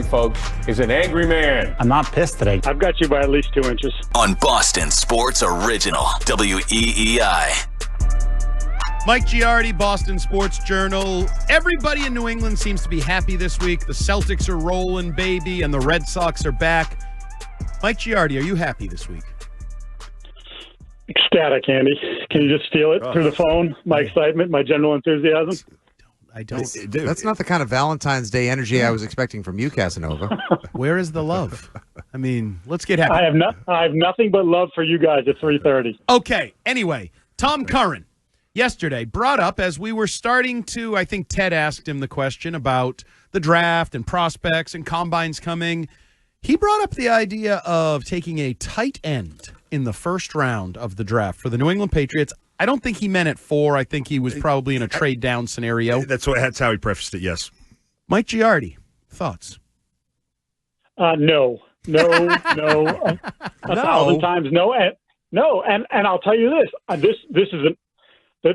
folks, is an angry man. I'm not pissed today. I've got you by at least 2 inches. On Boston Sports Original, WEEI. Mike Giardi, Boston Sports Journal. Everybody in New England seems to be happy this week. The Celtics are rolling, baby, and the Red Sox are back. Mike Giardi, are you happy this week? Ecstatic, Andy. Can you just feel it through the phone? My excitement, my general enthusiasm? I don't. That's not the kind of Valentine's Day energy I was expecting from you, Casanova. Where is the love? I mean, let's get happy. I have nothing but love for you guys at 3:30. Okay, anyway, Tom Curran yesterday brought up, as we were starting to, I think Ted asked him the question about the draft and prospects and combines coming. He brought up the idea of taking a tight end in the first round of the draft for the New England Patriots. I don't think he meant at 4. I think he was probably in a trade down scenario. That's how he prefaced it, yes. Mike Giardi, thoughts? No. 1,000 times no. And I'll tell you this. This isn't.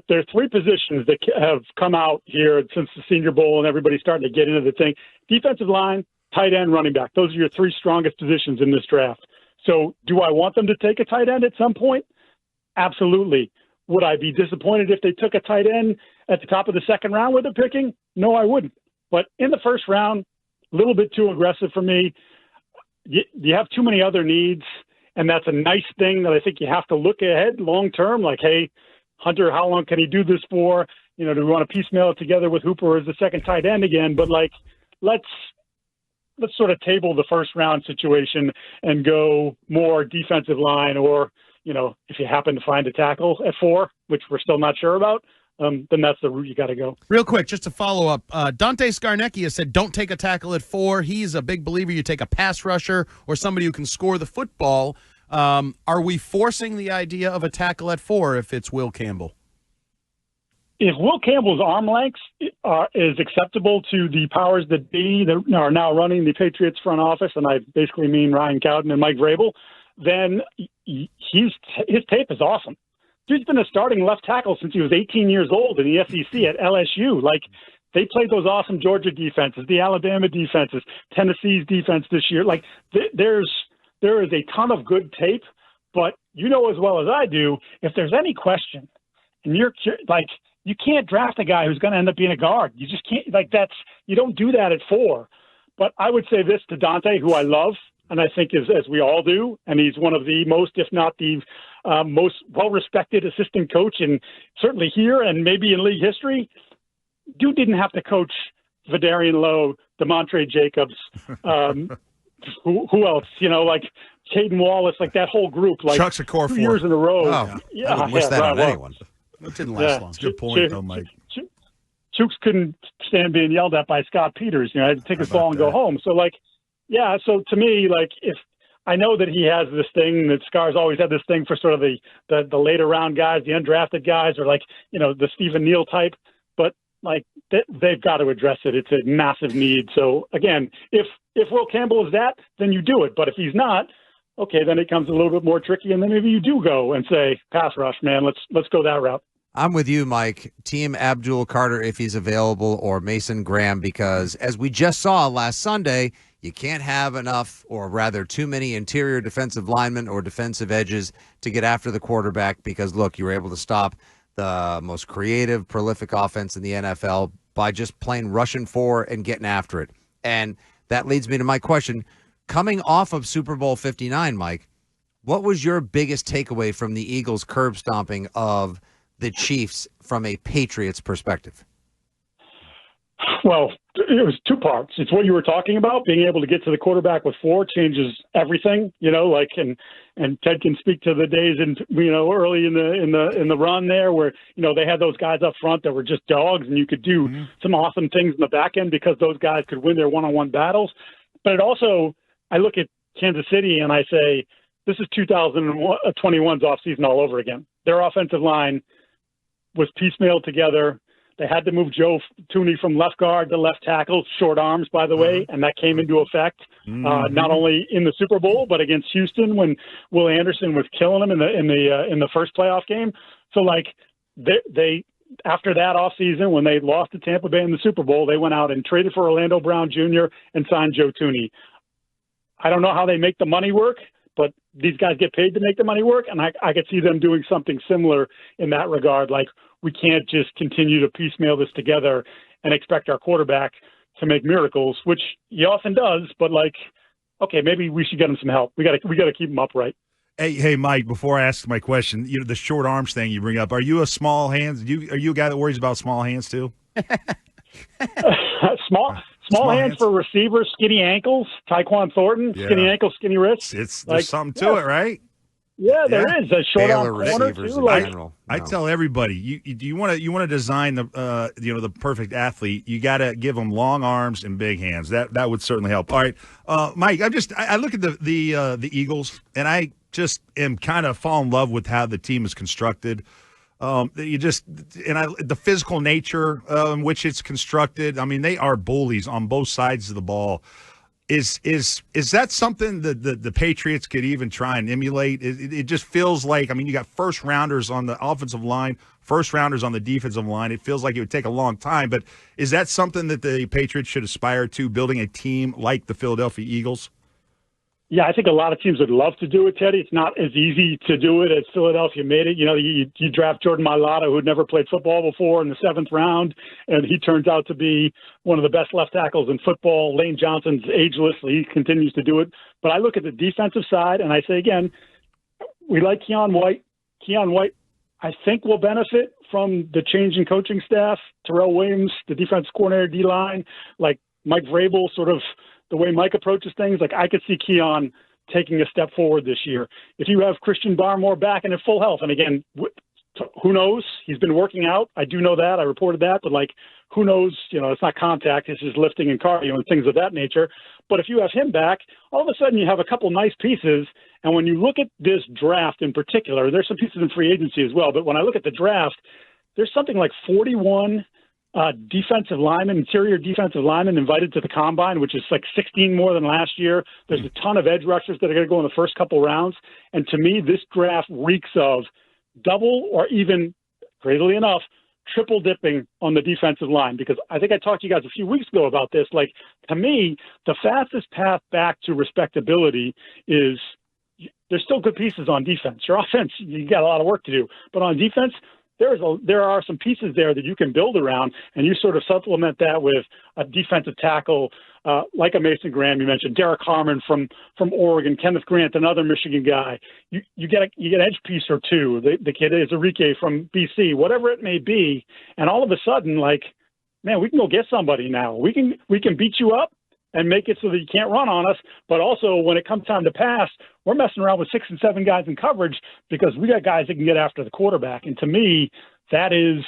There are 3 positions that have come out here since the Senior Bowl and everybody's starting to get into the thing. Defensive line, tight end, running back. Those are your 3 strongest positions in this draft. So do I want them to take a tight end at some point? Absolutely. Would I be disappointed if they took a tight end at the top of the second round where they're picking? No, I wouldn't. But in the first round, a little bit too aggressive for me. You have too many other needs, and that's a nice thing that I think you have to look ahead long term. Like, hey, Hunter, how long can he do this for? Do we want to piecemeal it together with Hooper as the second tight end again? But let's sort of table the first round situation and go more defensive line, or if you happen to find a tackle at 4, which we're still not sure about, then that's the route you got to go. Real quick, just to follow up, Dante Scarnecchia has said don't take a tackle at 4. He's a big believer you take a pass rusher or somebody who can score the football. Are we forcing the idea of a tackle at 4 if it's Will Campbell? If Will Campbell's arm length is acceptable to the powers that be that are now running the Patriots front office, and I basically mean Ryan Cowden and Mike Vrabel, then his tape is awesome. Dude's been a starting left tackle since he was 18 years old in the SEC at LSU. They played those awesome Georgia defenses, the Alabama defenses, Tennessee's defense this year. There is a ton of good tape, but as well as I do, if there's any question, and you're you can't draft a guy who's going to end up being a guard. You just can't. You don't do that at 4. But I would say this to Dante, who I love, and I think as we all do, and he's one of the most, if not the most well-respected assistant coach, and certainly here and maybe in league history. Dude didn't have to coach Vidarian Lowe, DeMontre Jacobs, who else? Caden Wallace, that whole group. Chuck's a core 2 years in a row. Oh, I wouldn't wish that on anyone. It didn't last long. Good point, though, Mike. Chooks couldn't stand being yelled at by Scott Peters. I had to take his ball and go home. So, so to me, if I know that he has this thing, that Scar's always had this thing for sort of the later round guys, the undrafted guys, or the Stephen Neal type, but they've got to address it. It's a massive need. So again, if Will Campbell is that, then you do it. But if he's not, okay, then it comes a little bit more tricky, and then maybe you do go and say, pass rush, man, let's go that route. I'm with you, Mike. Team Abdul Carter if he's available, or Mason Graham, because as we just saw last Sunday, you can't have enough, or rather too many interior defensive linemen or defensive edges to get after the quarterback because, look, you were able to stop the most creative, prolific offense in the NFL by just plain rushing for and getting after it. And that leads me to my question. Coming off of Super Bowl 59, Mike, what was your biggest takeaway from the Eagles' curb stomping of the Chiefs from a Patriots perspective? Well, it was 2 parts. It's what you were talking about. Being able to get to the quarterback with 4 changes everything. And Ted can speak to the days early in the run there where they had those guys up front that were just dogs, and you could do some awesome things in the back end because those guys could win their one-on-one battles. But it also, I look at Kansas City and I say, this is 2021's offseason all over again. Their offensive line was piecemealed together. They had to move Joe Thuney from left guard to left tackle, short arms, by the way, and that came into effect not only in the Super Bowl but against Houston when Will Anderson was killing them in the first playoff game. So they after that offseason, when they lost to Tampa Bay in the Super Bowl, they went out and traded for Orlando Brown Jr. and signed Joe Thuney. I don't know how they make the money work, but these guys get paid to make the money work, and I could see them doing something similar in that regard. Like, we can't just continue to piecemeal this together and expect our quarterback to make miracles, which he often does, but like, okay, maybe we should get him some help. We got to keep him upright. Hey, Mike. Before I ask my question, the short arms thing you bring up. Are you a small hands? Are you a guy that worries about small hands too? Small hands for receivers, skinny ankles. Tyquan Thornton, skinny ankles, skinny wrists. There's something to it, right? Yeah, there is a short arm corner too. I tell everybody, you want to design the perfect athlete. You got to give them long arms and big hands. That would certainly help. All right, Mike. I look at the Eagles, and I just am kind of fall in love with how the team is constructed. The physical nature in which it's constructed. I mean, they are bullies on both sides of the ball. Is that something that the Patriots could even try and emulate? It just feels like, I mean, you got first rounders on the offensive line, first rounders on the defensive line. It feels like it would take a long time, but is that something that the Patriots should aspire to, building a team like the Philadelphia Eagles? Yeah, I think a lot of teams would love to do it, Teddy. It's not as easy to do it as Philadelphia made it. You know, you draft Jordan Mailata, who had never played football before, in the 7th round, and he turns out to be one of the best left tackles in football. Lane Johnson's ageless. He continues to do it. But I look at the defensive side, and I say, again, we like Keon White. Keon White, I think, will benefit from the change in coaching staff. Terrell Williams, the defensive coordinator, D-line, like Mike Vrabel, sort of the way Mike approaches things, like I could see Keon taking a step forward this year. If you have Christian Barmore back and in full health, and again, who knows? He's been working out. I do know that. I reported that. But, like, who knows? You know, it's not contact. It's just lifting and cardio and things of that nature. But if you have him back, all of a sudden you have a couple nice pieces. And when you look at this draft in particular, there's some pieces in free agency as well. But when I look at the draft, there's something like 41 defensive linemen, interior defensive linemen invited to the combine, which is like 16 more than last year. There's a ton of edge rushers that are going to go in the first couple rounds. And to me, this draft reeks of double or even, crazily enough, triple dipping on the defensive line. Because I think I talked to you guys a few weeks ago about this. Like, to me, the fastest path back to respectability is there's still good pieces on defense. Your offense, you got a lot of work to do. But on defense, there are some pieces there that you can build around, and you sort of supplement that with a defensive tackle like a Mason Graham. You mentioned Derek Harmon from Oregon, Kenneth Grant, another Michigan guy. You get an edge piece or two. The kid is Enrique from BC, whatever it may be, and all of a sudden, like, man, we can go get somebody now. We can beat you up and make it so that you can't run on us. But also, when it comes time to pass, we're messing around with 6 and 7 guys in coverage because we got guys that can get after the quarterback. And to me, that is,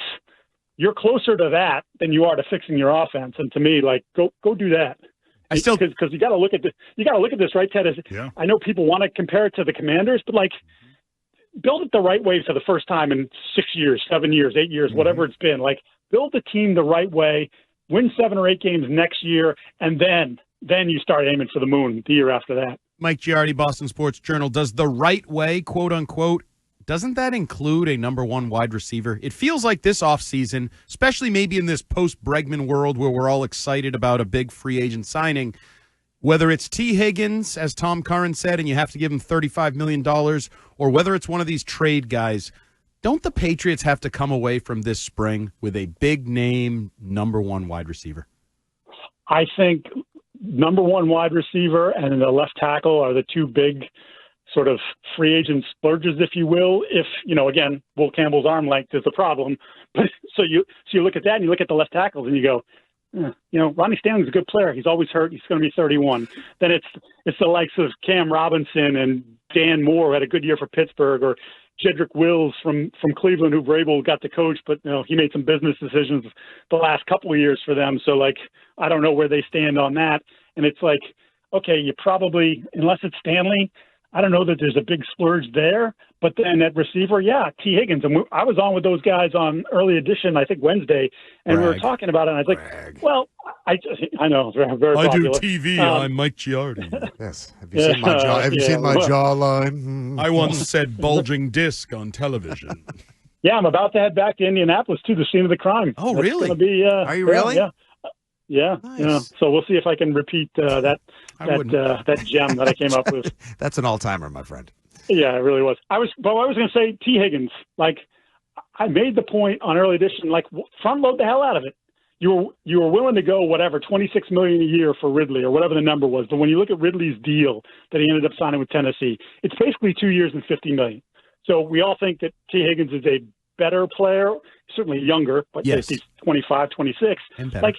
you're closer to that than you are to fixing your offense. And to me, like, go do that. Because you got to look at this. You got to look at this, right, Ted? I know people want to compare it to the Commanders, but like, build it the right way for the first time in 6 years, 7 years, 8 years, whatever it's been. Like, build the team the right way. Win 7 or 8 games next year, and then you start aiming for the moon the year after that. Mike Giardi, Boston Sports Journal. Does the right way, quote unquote, doesn't that include a number 1 wide receiver? It feels like this offseason, especially maybe in this post-Bregman world where we're all excited about a big free agent signing, whether it's T. Higgins, as Tom Curran said, and you have to give him $35 million, or whether it's one of these trade guys, don't the Patriots have to come away from this spring with a big-name number 1 wide receiver? I think number 1 wide receiver and the left tackle are the 2 big sort of free agent splurges, if you will. If, you know, again, Will Campbell's arm length is a problem. But so you look at that and you look at the left tackles and you go, you know, Ronnie Stanley's a good player. He's always hurt. He's going to be 31. Then it's the likes of Cam Robinson and Dan Moore, who had a good year for Pittsburgh, or Jedrick Wills from Cleveland, who Vrabel got to coach, but you know, he made some business decisions the last couple of years for them. So, like, I don't know where they stand on that. And it's like, okay, you probably, unless it's Stanley, I don't know that there's a big splurge there. But then at receiver, yeah, T. Higgins. And I was on with those guys on early edition, I think Wednesday, and we were talking about it. And I was like, well, I know, very, very popular. I do TV. I'm Mike Giardi. Yes. Have you seen my jaw? Have you seen my jawline? I once said bulging disc on television. Yeah, I'm about to head back to Indianapolis to the scene of the crime. Oh, That's really? Gonna be, Are you really? Yeah. Nice. So we'll see if I can repeat that gem that I came up with. That's an all-timer, my friend. Yeah, it really was. I was going to say T. Higgins. Like, I made the point on early edition. Like, front load the hell out of it. You were willing to go whatever $26 million a year for Ridley or whatever the number was. But when you look at Ridley's deal that he ended up signing with Tennessee, it's basically 2 years and $50 million. So we all think that T. Higgins is a better player, certainly younger, but yes, he's 25, 26. And better. Like,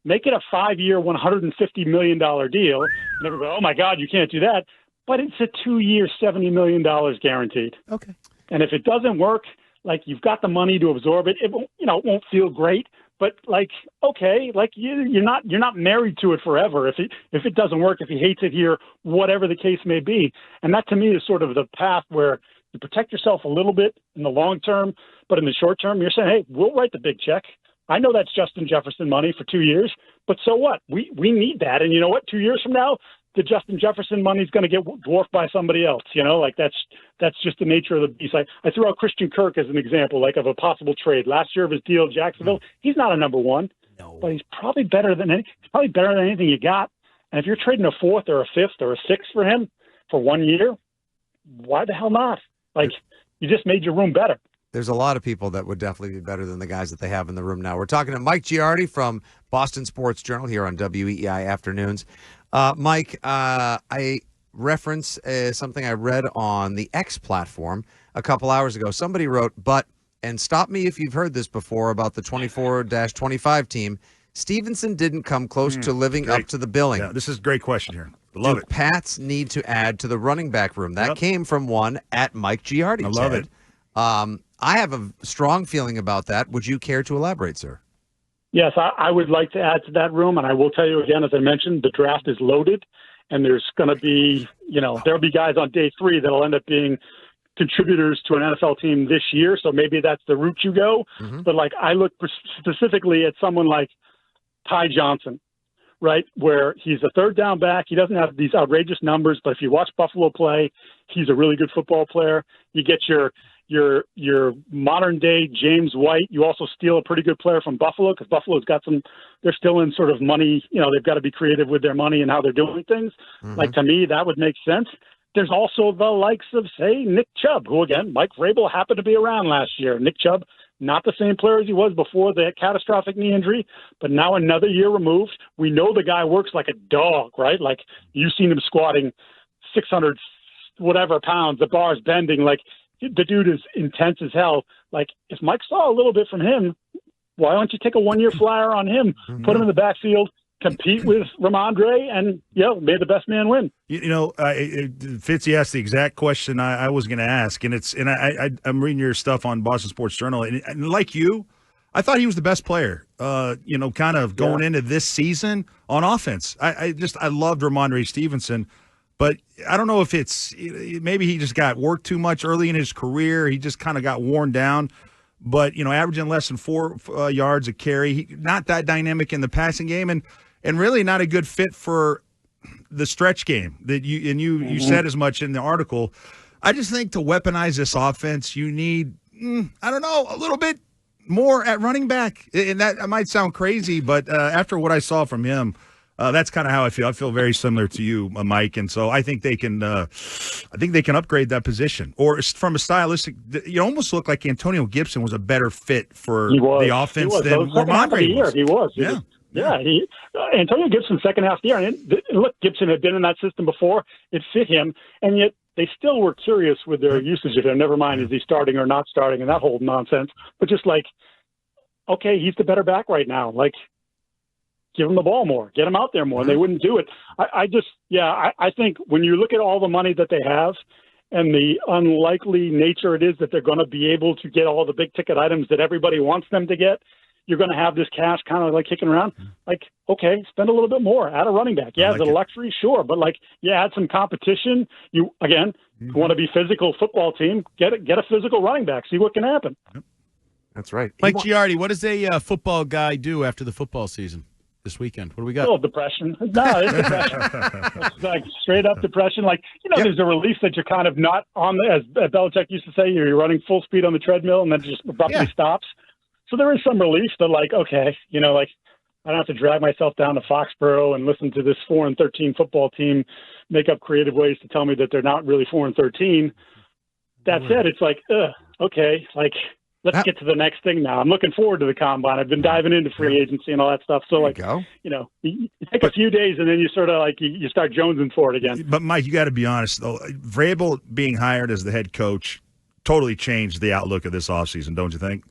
make it a 5-year, $150 million deal. And everybody, oh my God, you can't do that. But it's a 2-year, $70 million guaranteed. Okay. And if it doesn't work, like, you've got the money to absorb it. It won't, it won't feel great, but like, okay, like you're not married to it forever. If it doesn't work, if he hates it here, whatever the case may be. And that to me is sort of the path where you protect yourself a little bit in the long term, but in the short term, you're saying, hey, we'll write the big check. I know that's Justin Jefferson money for 2 years, but so what? We need that. And you know what? 2 years from now, the Justin Jefferson money is going to get dwarfed by somebody else. Like that's just the nature of the beast. I threw out Christian Kirk as an example, like of a possible trade. Last year of his deal at Jacksonville, he's not a number one, but he's probably better than anything you got. And if you're trading a fourth or a fifth or a sixth for him for 1 year, why the hell not? Like, you just made your room better. There's a lot of people that would definitely be better than the guys that they have in the room now. We're talking to Mike Giardi from Boston Sports Journal here on WEEI Afternoons. Mike, I reference something I read on the X platform a couple hours ago. Somebody wrote, and stop me if you've heard this before about the 24-25 team, Stevenson didn't come close to living up to the billing. Yeah, this is a great question here. Love it. Pats need to add to the running back room. That came from one at Mike Giardi. I love it. I have a strong feeling about that. Would you care to elaborate, sir? Yes, I would like to add to that room, and I will tell you again, as I mentioned, the draft is loaded, and there's going to be, there'll be guys on day 3 that'll end up being contributors to an NFL team this year, so maybe that's the route you go. Mm-hmm. But, like, I look specifically at someone like Ty Johnson, right, where he's a third down back. He doesn't have these outrageous numbers, but if you watch Buffalo play, he's a really good football player. You get your modern day James White. You also steal a pretty good player from Buffalo because Buffalo's got they're still in sort of money. They've got to be creative with their money and how they're doing things. Mm-hmm. Like, to me, that would make sense. There's also the likes of, say, Nick Chubb, who, again, Mike Vrabel happened to be around last year. Nick Chubb, not the same player as he was before the catastrophic knee injury, but now another year removed. We know the guy works like a dog, right? Like, you've seen him squatting 600 whatever pounds, the bar's bending. Like, the dude is intense as hell. Like, if Mike saw a little bit from him, why don't you take a 1-year flyer on him, put him in the backfield, compete with Ramondre, and may the best man win. Fitzy asked the exact question I was going to ask, and I'm reading your stuff on Boston Sports Journal, and like you, I thought he was the best player. Kind of going into this season on offense. I loved Ramondre Stevenson. But I don't know if maybe he just got worked too much early in his career. He just kind of got worn down. But, averaging less than 4 yards a carry, not that dynamic in the passing game, and really not a good fit for the stretch game that you said as much in the article. I just think to weaponize this offense, you need, a little bit more at running back. And that might sound crazy, but after what I saw from him, that's kind of how I feel. I feel very similar to you, Mike, and so I think they can. Upgrade that position. Or from a stylistic, you almost look like Antonio Gibson was a better fit for the offense than Ramondre was. He was. Antonio Gibson second half of the year. And look, Gibson had been in that system before. It fit him, and yet they still were curious with their usage of him. Never mind, is he starting or not starting, and that whole nonsense. But just like, okay, he's the better back right now. Like, give him the ball more, get him out there more. And they wouldn't do it. I think when you look at all the money that they have and the unlikely nature it is that they're going to be able to get all the big ticket items that everybody wants them to get, you're going to have this cash kind of like kicking around. Like, okay, spend a little bit more, add a running back. Yeah, is it a luxury? Sure. But add some competition. You want to be physical football team, get a physical running back, see what can happen. That's right. Mike Giardi, what does a football guy do after the football season? this weekend? What do we A got? little depression. No, it's depression. It's like straight up depression. Like, there's a relief that you're kind of not on as Belichick used to say, you're running full speed on the treadmill and then just abruptly stops. So there is some relief that, like, okay, like I don't have to drag myself down to Foxborough and listen to this 4-13 football team make up creative ways to tell me that they're not really 4-13. That said, it's like, okay, like, let's get to the next thing now. I'm looking forward to the combine. I've been diving into free agency and all that stuff. So, you take a few days and then you sort of like you start jonesing for it again. But, Mike, you got to be honest, though. Vrabel being hired as the head coach totally changed the outlook of this offseason, don't you think?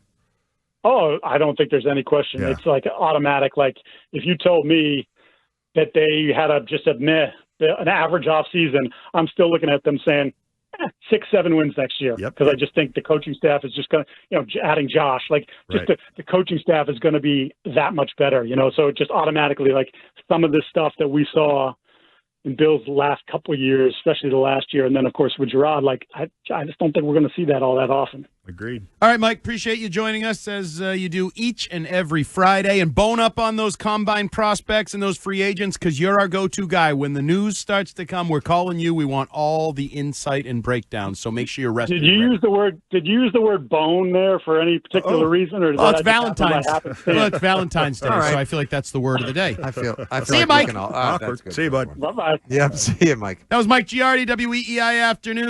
Oh, I don't think there's any question. Yeah. It's like automatic. Like, if you told me that they had an average off season, I'm still looking at them saying 6-7 wins next year. Because I just think the coaching staff is just going to, adding Josh, like just the coaching staff is going to be that much better, so it just automatically, like, some of this stuff that we saw in Bill's last couple of years, especially the last year, and then of course with Giardi, like I just don't think we're going to see that all that often. Agreed. All right, Mike, appreciate you joining us as you do each and every Friday, and bone up on those combine prospects and those free agents, because you're our go-to guy. When the news starts to come, we're calling you. We want all the insight and breakdown, so make sure you're rested. Did you use the word bone there for any particular reason, or it's Valentine's? It's Valentine's Day, so I feel like that's the word of the day. I feel see like you, Mike. See you, bud. Bye-bye. Yep, see you, Mike. That was Mike Giardi, WEEI Afternoon.